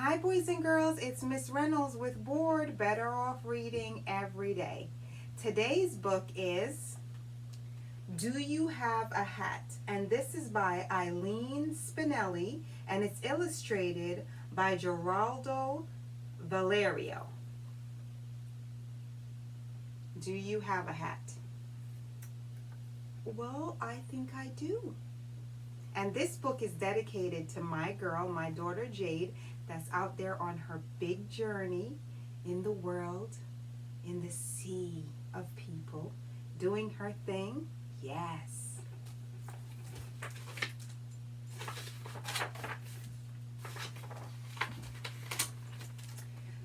Hi boys and girls, it's Miss Reynolds with B.O.R.E.D, Better Off Reading Every Day. Today's book is Do You Have a Hat? And this is by Eileen Spinelli and it's illustrated by Geraldo Valerio. Do you have a hat? Well, I think I do. And this book is dedicated to my girl, my daughter Jade, that's out there on her big journey in the world, in the sea of people, doing her thing. Yes.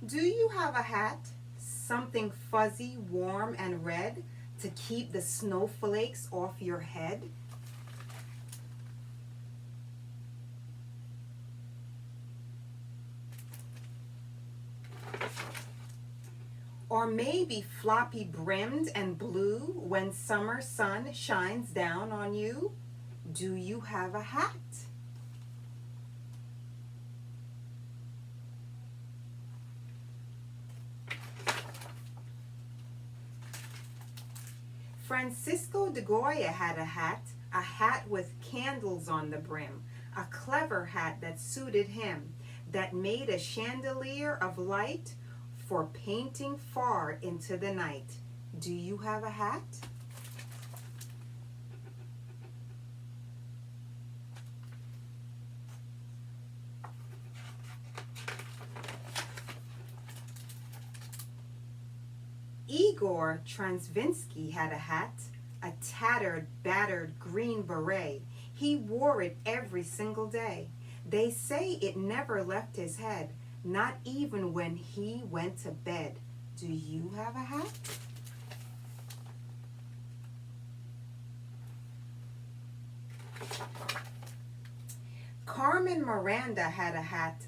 Do you have a hat? Something fuzzy, warm, and red to keep the snowflakes off your head? Or maybe floppy brimmed and blue when summer sun shines down on you? Do you have a hat? Francisco de Goya had a hat with candles on the brim, a clever hat that suited him, that made a chandelier of light for painting far into the night. Do you have a hat? Igor Transvinsky had a tattered, battered green beret. He wore it every single day. They say it never left his head, not even when he went to bed. Do you have a hat? Carmen Miranda had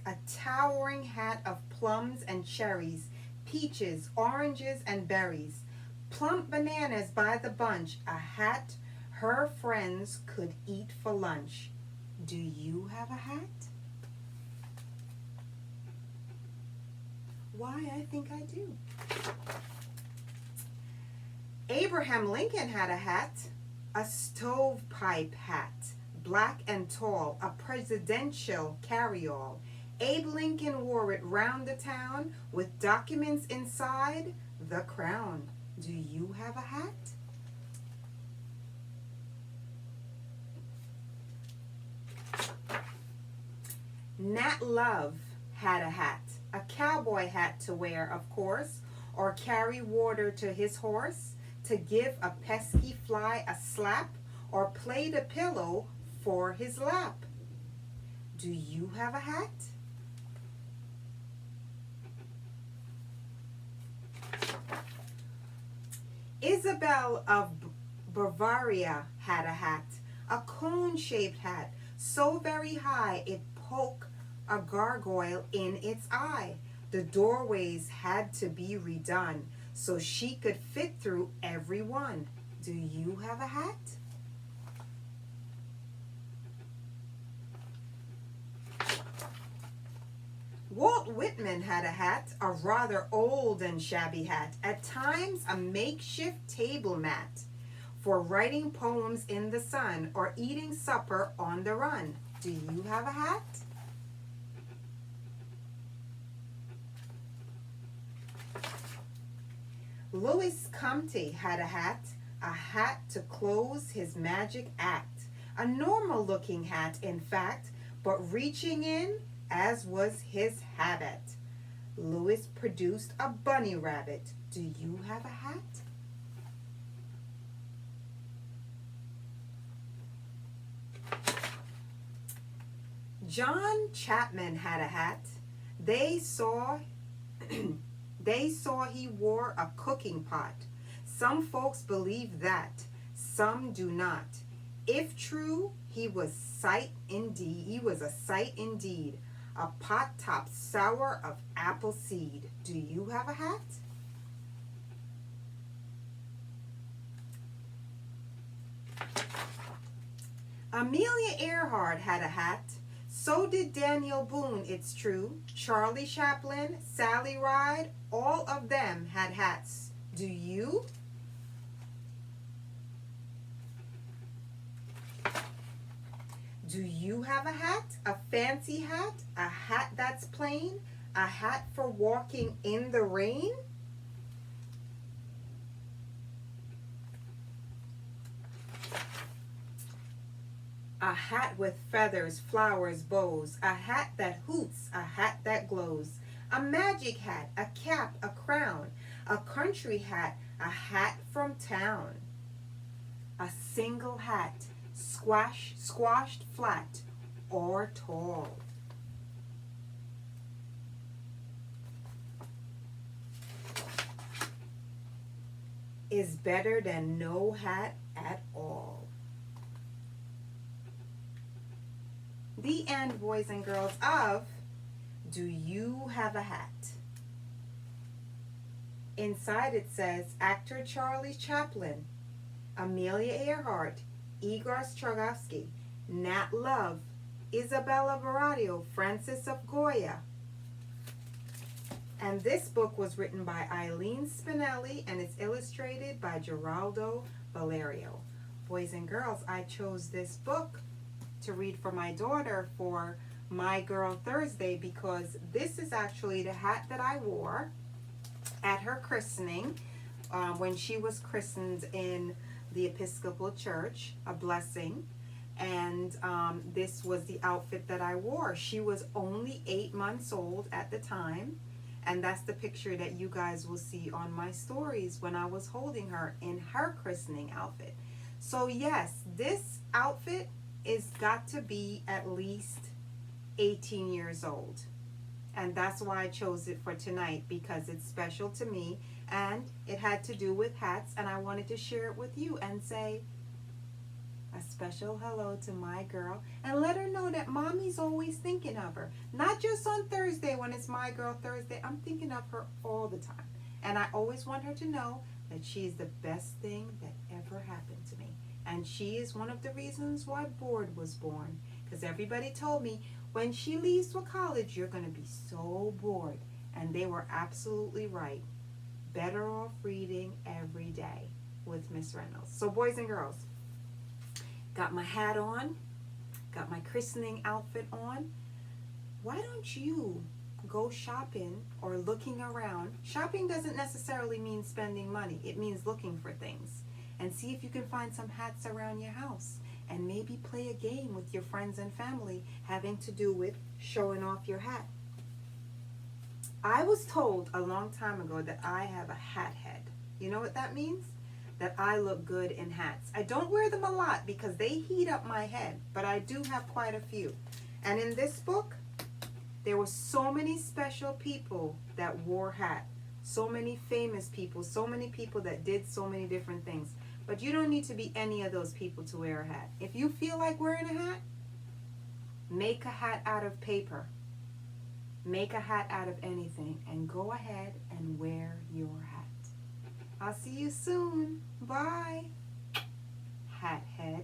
a towering hat of plums and cherries, peaches, oranges, and berries, plump bananas by the bunch, a hat her friends could eat for lunch. Do you have a hat? Why, I think I do. Abraham Lincoln had a stovepipe hat, black and tall, a presidential carryall. Abe Lincoln wore it round the town with documents inside the crown. Do you have a hat? Nat Love had a cowboy hat to wear, of course, or carry water to his horse, to give a pesky fly a slap, or play the pillow for his lap. Do you have a hat? Isabel of Bavaria had a cone-shaped hat, so very high it poked a gargoyle in its eye. The doorways had to be redone so she could fit through every one. Do you have a hat? Walt Whitman had a rather old and shabby hat, at times a makeshift table mat for writing poems in the sun or eating supper on the run. Do you have a hat? Louis Comte had a hat to close his magic act. A normal looking hat, in fact, but reaching in as was his habit. Louis produced a bunny rabbit. Do you have a hat? John Chapman had a hat. They saw he wore a cooking pot. Some folks believe that, some do not. If true, he was a sight indeed. A pot topped sour of apple seed. Do you have a hat? Amelia Earhart had a hat, So did Daniel Boone, it's true. Charlie Chaplin, Sally Ride, all of them had hats. Do you? Do you have a hat? A fancy hat? A hat that's plain? A hat for walking in the rain? A hat with feathers, flowers, bows. A hat that hoots, a hat that glows. A magic hat, a cap, a crown. A country hat, a hat from town. A single hat, squashed flat or tall. Is better than no hat at all. The end, boys and girls, of Do You Have a Hat? Inside it says actor Charlie Chaplin, Amelia Earhart, Igor Strahovski, Nat Love, Isabella Boradio, Francis of Goya. And this book was written by Eileen Spinelli and it's illustrated by Geraldo Valerio. Boys and girls, I chose this book to read for my daughter for My Girl Thursday because this is actually the hat that I wore at her christening when she was christened in the Episcopal Church, a blessing. And this was the outfit that I wore. She was only 8 months old at the time. And that's the picture that you guys will see on my stories when I was holding her in her christening outfit. So yes, this outfit is got to be at least 18 years old. And that's why I chose it for tonight, because it's special to me and it had to do with hats, and I wanted to share it with you and say a special hello to my girl and let her know that mommy's always thinking of her. Not just on Thursday when it's My Girl Thursday. I'm thinking of her all the time. And I always want her to know that she is the best thing that ever happened to me. And she is one of the reasons why B.O.R.E.D was born. Because everybody told me, when she leaves for college, you're going to be so bored. And they were absolutely right. Better off reading every day with Miss Reynolds. So boys and girls, got my hat on, got my christening outfit on. Why don't you go shopping or looking around? Shopping doesn't necessarily mean spending money. It means looking for things. And see if you can find some hats around your house. And maybe play a game with your friends and family having to do with showing off your hat. I was told a long time ago that I have a hat head. You know what that means? That I look good in hats. I don't wear them a lot because they heat up my head, but I do have quite a few. And in this book, there were so many special people that wore hats. So many famous people, so many people that did so many different things. But you don't need to be any of those people to wear a hat. If you feel like wearing a hat, make a hat out of paper. Make a hat out of anything and go ahead and wear your hat. I'll see you soon. Bye. Hat head.